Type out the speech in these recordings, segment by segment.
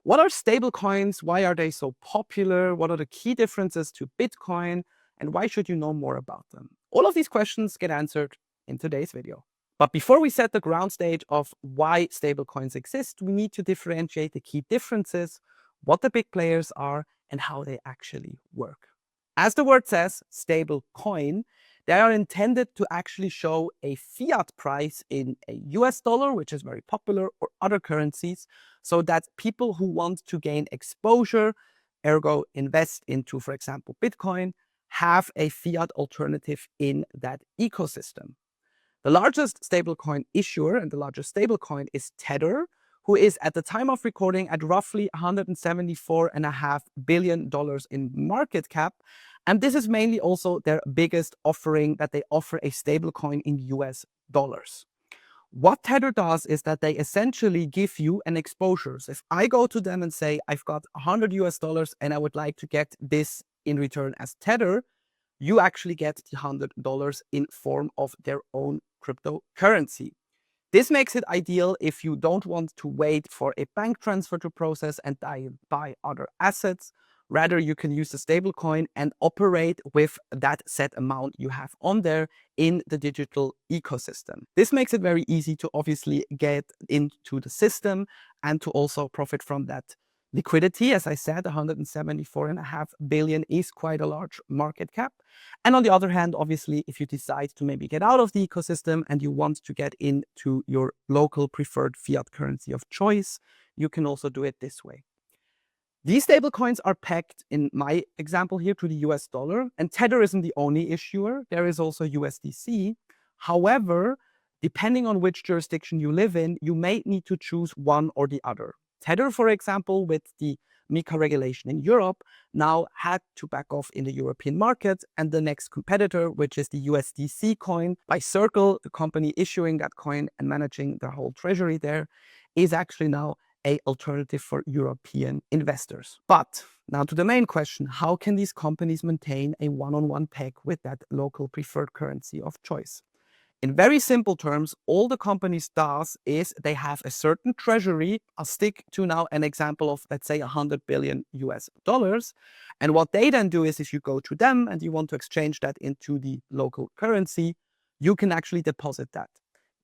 What are stablecoins? Why are they so popular? What are the key differences to Bitcoin? And why should you know more about them? All of these questions get answered in today's video. But before we set the ground stage of why stablecoins exist, we need to differentiate the key differences, what the big players are, and how they actually work. As the word says, stable coin, they are intended to actually show a fiat price in a US dollar, which is very popular, or other currencies, so that people who want to gain exposure, ergo invest into, for example, Bitcoin, have a fiat alternative in that ecosystem. The largest stablecoin issuer and the largest stablecoin is Tether, who is at the time of recording at roughly $174.5 billion in market cap. And this is mainly also their biggest offering, that they offer a stablecoin in US dollars. What Tether does is that they essentially give you an exposure. So if I go to them and say, I've got 100 US dollars and I would like to get this in return as Tether, you actually get the $100 in form of their own cryptocurrency. This makes it ideal if you don't want to wait for a bank transfer to process and buy other assets. Rather, you can use the stablecoin and operate with that set amount you have on there in the digital ecosystem. This makes it very easy to obviously get into the system and to also profit from that liquidity. As I said, 174.5 billion is quite a large market cap. And on the other hand, obviously, if you decide to maybe get out of the ecosystem and you want to get into your local preferred fiat currency of choice, you can also do it this way. These stablecoins are pegged, in my example here, to the US dollar, and Tether isn't the only issuer. There is also USDC. However, depending on which jurisdiction you live in, you may need to choose one or the other. Tether, for example, with the MiCA regulation in Europe, now had to back off in the European market, and the next competitor, which is the USDC coin by Circle, the company issuing that coin and managing the whole treasury there, is actually now an alternative for European investors. But now to the main question, how can these companies maintain a one-on-one peg with that local preferred currency of choice? In very simple terms, all the companies does is they have a certain treasury. I'll stick to now an example of, let's say, 100 billion US dollars. And what they then do is, if you go to them and you want to exchange that into the local currency, you can actually deposit that.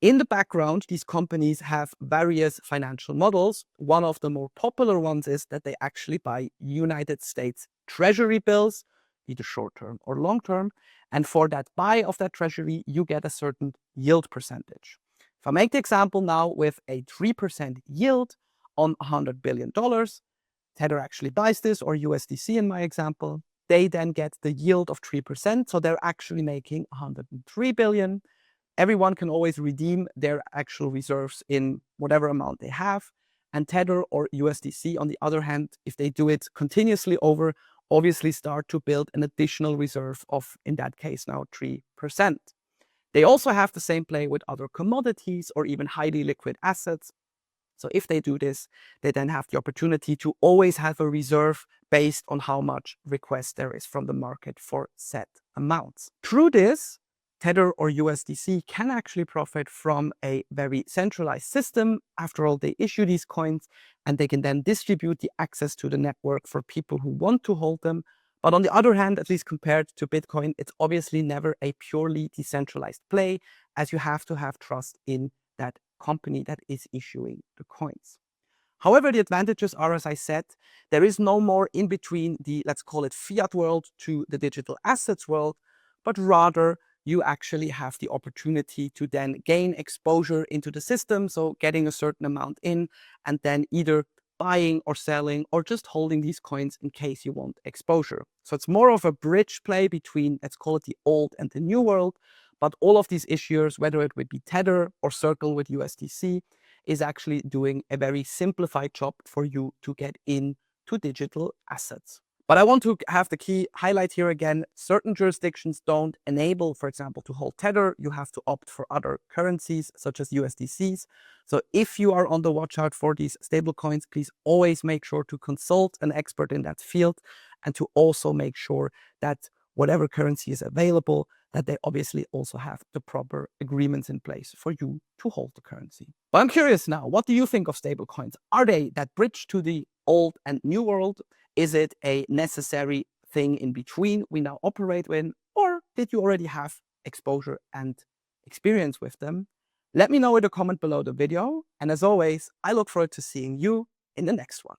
In the background, these companies have various financial models. One of the more popular ones is that they actually buy United States treasury bills, either short-term or long-term. And for that buy of that treasury, you get a certain yield percentage. If I make the example now with a 3% yield on $100 billion, Tether actually buys this, or USDC in my example. They then get the yield of 3%. So they're actually making 103 billion. Everyone can always redeem their actual reserves in whatever amount they have. And Tether or USDC, on the other hand, if they do it continuously over, obviously start to build an additional reserve of, in that case now, 3%. They also have the same play with other commodities or even highly liquid assets. So if they do this, they then have the opportunity to always have a reserve based on how much request there is from the market for set amounts. Through this, Tether or USDC can actually profit from a very centralized system. After all, they issue these coins and they can then distribute the access to the network for people who want to hold them. But on the other hand, at least compared to Bitcoin, it's obviously never a purely decentralized play, as you have to have trust in that company that is issuing the coins. However, the advantages are, as I said, there is no more in between the, let's call it, fiat world to the digital assets world, but rather you actually have the opportunity to then gain exposure into the system. So getting a certain amount in and then either buying or selling or just holding these coins in case you want exposure. So it's more of a bridge play between, let's call it, the old and the new world. But all of these issuers, whether it would be Tether or Circle with USDC, is actually doing a very simplified job for you to get into digital assets. But I want to have the key highlight here again. Certain jurisdictions don't enable, for example, to hold Tether. You have to opt for other currencies, such as USDCs. So if you are on the watch out for these stablecoins, please always make sure to consult an expert in that field and to also make sure that whatever currency is available, that they obviously also have the proper agreements in place for you to hold the currency. But I'm curious now, what do you think of stablecoins? Are they that bridge to the old and new world? Is it a necessary thing in between we now operate in? Or did you already have exposure and experience with them? Let me know in the comment below the video. And as always, I look forward to seeing you in the next one.